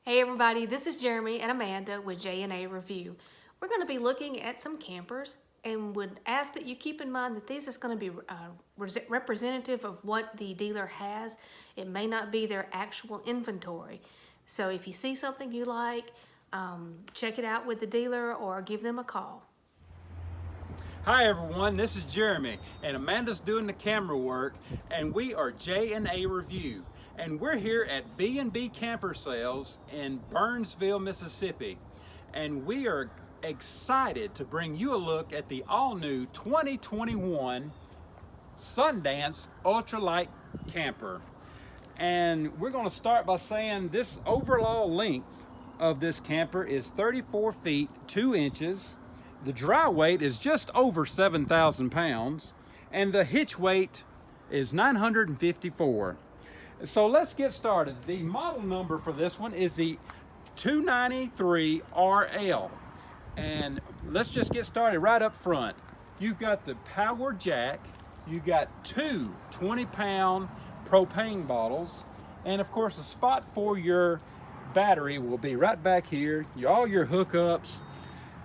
Hey everybody, this is Jeremy and Amanda with J&A Review. We're going to be looking at some campers and would ask that you keep in mind that this is going to be representative of what the dealer has. It may not be their actual inventory. So if you see something you like, check it out with the dealer or give them a call. Hi everyone, this is Jeremy and Amanda's doing the camera work and we are J&A Review and we're here at B&B Camper Sales in Burnsville, Mississippi, and we are excited to bring you a look at the all-new 2021 Sundance Ultralight Camper. And we're going to start by saying this overall length of this camper is 34 feet 2 inches. The dry weight is just over 7,000 pounds, and the hitch weight is 954. So let's get started. The model number for this one is the 293RL. And let's just get started right up front. You've got the power jack, you've got two 20-pound propane bottles, and of course the spot for your battery will be right back here, all your hookups.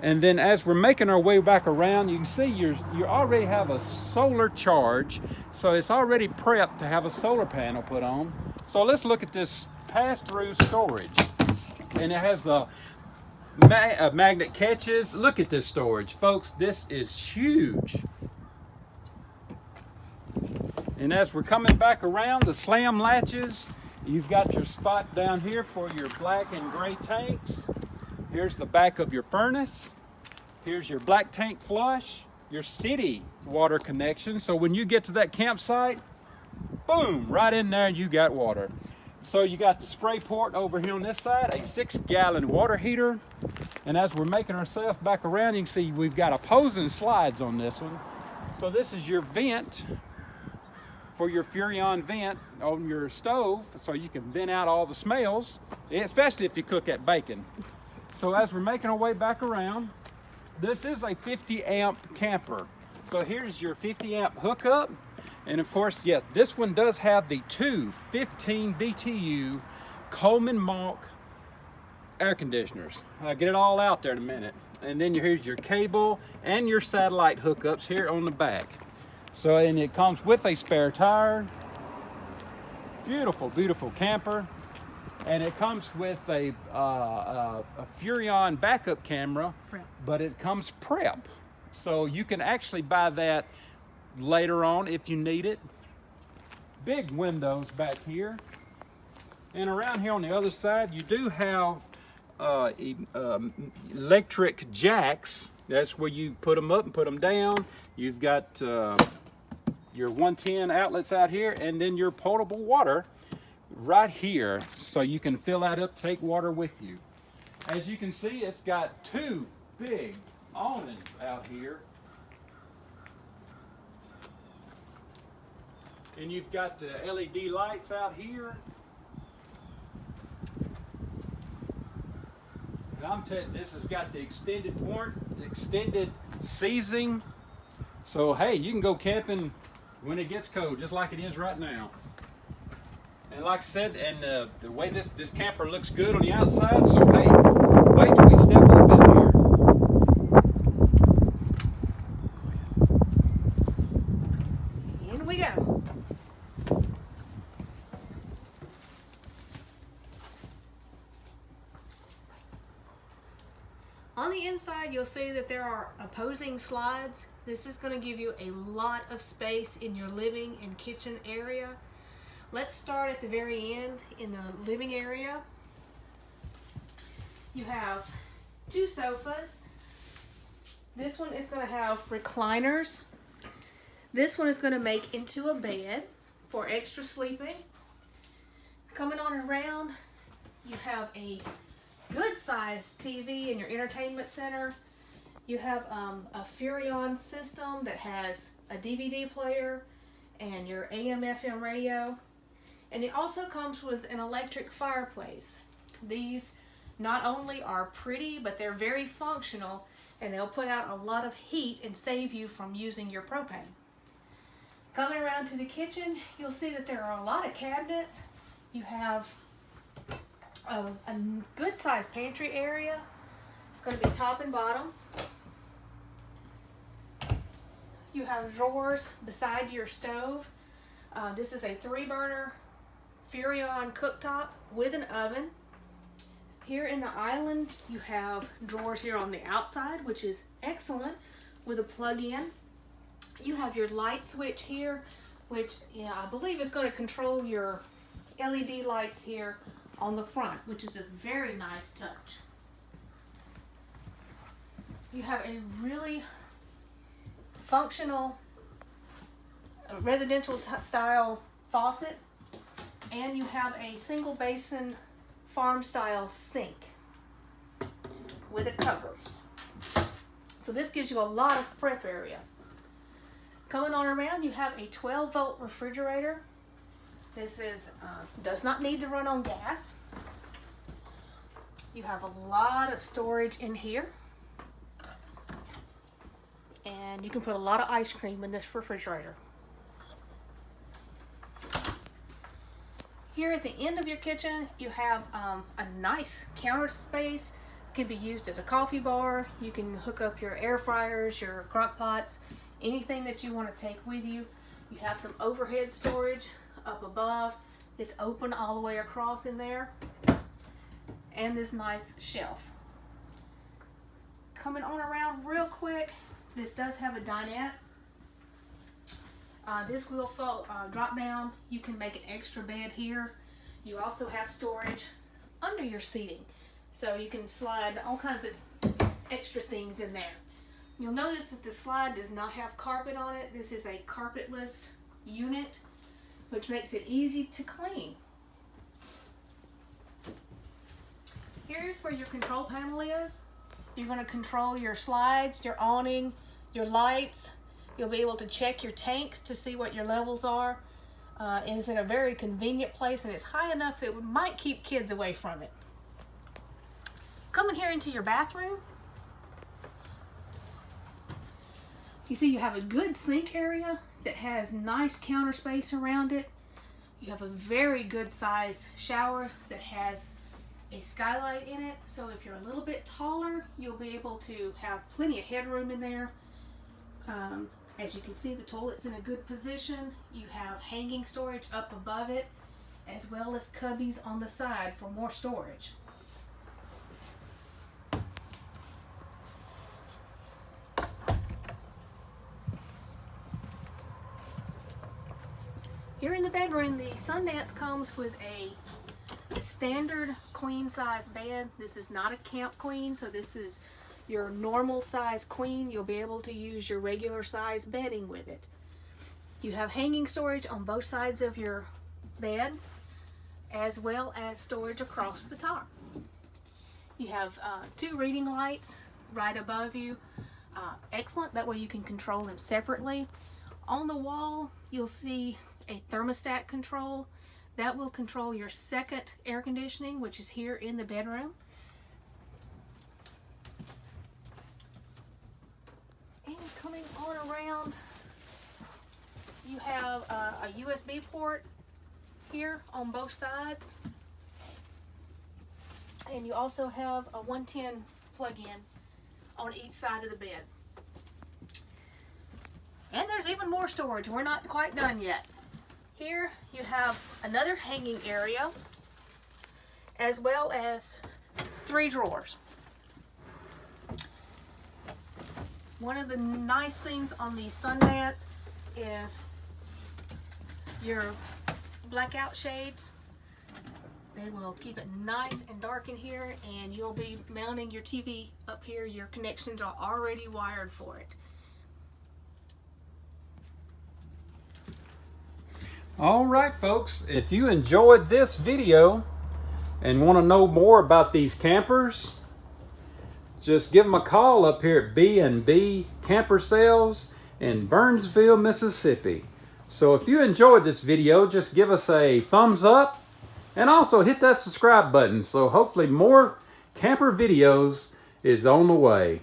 And then as we're making our way back around, you can see you already have a solar charge, so it's already prepped to have a solar panel put on. So let's look at this pass-through storage. And it has magnet catches. Look at this storage, folks. This is huge. And as we're coming back around, the slam latches, you've got your spot down here for your black and gray tanks. Here's the back of your furnace. Here's your black tank flush, your city water connection. So when you get to that campsite, boom, right in there you got water. So you got the spray port over here on this side, a 6-gallon water heater. And as we're making ourselves back around, you can see we've got opposing slides on this one. So this is your vent for your Furrion vent on your stove, so you can vent out all the smells, especially if you cook that bacon. So as we're making our way back around, this is a 50 amp camper. So here's your 50 amp hookup. And of course, yes, this one does have the two 15 BTU Coleman Mach air conditioners. I'll get it all out there in a minute. And then here's your cable and your satellite hookups here on the back. So, and it comes with a spare tire. Beautiful, beautiful camper. And it comes with a Furrion backup camera, but it comes prep. So you can actually buy that later on if you need it. Big windows back here. And around here on the other side, you do have electric jacks. That's where you put them up and put them down. You've got your 110 outlets out here, and then your potable water right here, so you can fill that up, take water with you. As you can see, it's got two big awnings out here, and you've got the LED lights out here. And I'm telling you, this has got the extended season, so hey, you can go camping when it gets cold, just like it is right now. And like I said, and the way this camper looks good on the outside, so hey, wait till we step up in here. In we go. On the inside, you'll see that there are opposing slides. This is going to give you a lot of space in your living and kitchen area. Let's start at the very end in the living area. You have two sofas. This one is going to have recliners. This one is going to make into a bed for extra sleeping. Coming on around, you have a good sized TV in your entertainment center. You have a Furrion system that has a DVD player and your AM/FM radio. And it also comes with an electric fireplace. These not only are pretty, but they're very functional, and they'll put out a lot of heat and save you from using your propane. Coming around to the kitchen, you'll see that there are a lot of cabinets. You have a good sized pantry area. It's going to be top and bottom. You have drawers beside your stove. This is a 3-burner Furrion cooktop with an oven. Here in the island, you have drawers here on the outside, which is excellent, with a plug-in. You have your light switch here, which I believe is going to control your LED lights here on the front, which is a very nice touch. You have a really functional residential style faucet, and you have a single basin farm style sink with a cover. So this gives you a lot of prep area. Coming on around, you have a 12-volt refrigerator. This is does not need to run on gas. You have a lot of storage in here, and you can put a lot of ice cream in this refrigerator. Here at the end of your kitchen, you have a nice counter space. It can be used as a coffee bar. You can hook up your air fryers, your crock pots, anything that you want to take with you. You have some overhead storage up above. It's open all the way across in there. And this nice shelf. Coming on around real quick, this does have a dinette. This will drop down. You can make an extra bed here. You also have storage under your seating, so you can slide all kinds of extra things in there. You'll notice that the slide does not have carpet on it. This is a carpetless unit, which makes it easy to clean. Here's where your control panel is. You're going to control your slides, your awning, your lights. You'll be able to check your tanks to see what your levels are. It's in a very convenient place, and it's high enough that it might keep kids away from it. Coming here into your bathroom, you see you have a good sink area that has nice counter space around it. You have a very good size shower that has a skylight in it, so if you're a little bit taller, you'll be able to have plenty of headroom in there. As you can see, the toilet's in a good position. You have hanging storage up above it, as well as cubbies on the side for more storage. Here in the bedroom, the Sundance comes with a standard queen size bed. This is not a camp queen, so this is your normal size queen. You'll be able to use your regular size bedding with it. You have hanging storage on both sides of your bed, as well as storage across the top. You have 2 reading lights right above you. Excellent, that way you can control them separately. On the wall, you'll see a thermostat control. That will control your second air conditioning, which is here in the bedroom. And coming on around, you have a USB port here on both sides. And you also have a 110 plug-in on each side of the bed. And there's even more storage. We're not quite done yet. Here you have another hanging area, as well as 3 drawers. One of the nice things on the Sundance is your blackout shades. They will keep it nice and dark in here, and you'll be mounting your TV up here. Your connections are already wired for it. All right, folks, if you enjoyed this video and want to know more about these campers, just give them a call up here at B&B Camper Sales in Burnsville, Mississippi. So if you enjoyed this video, just give us a thumbs up and also hit that subscribe button. So hopefully more camper videos is on the way.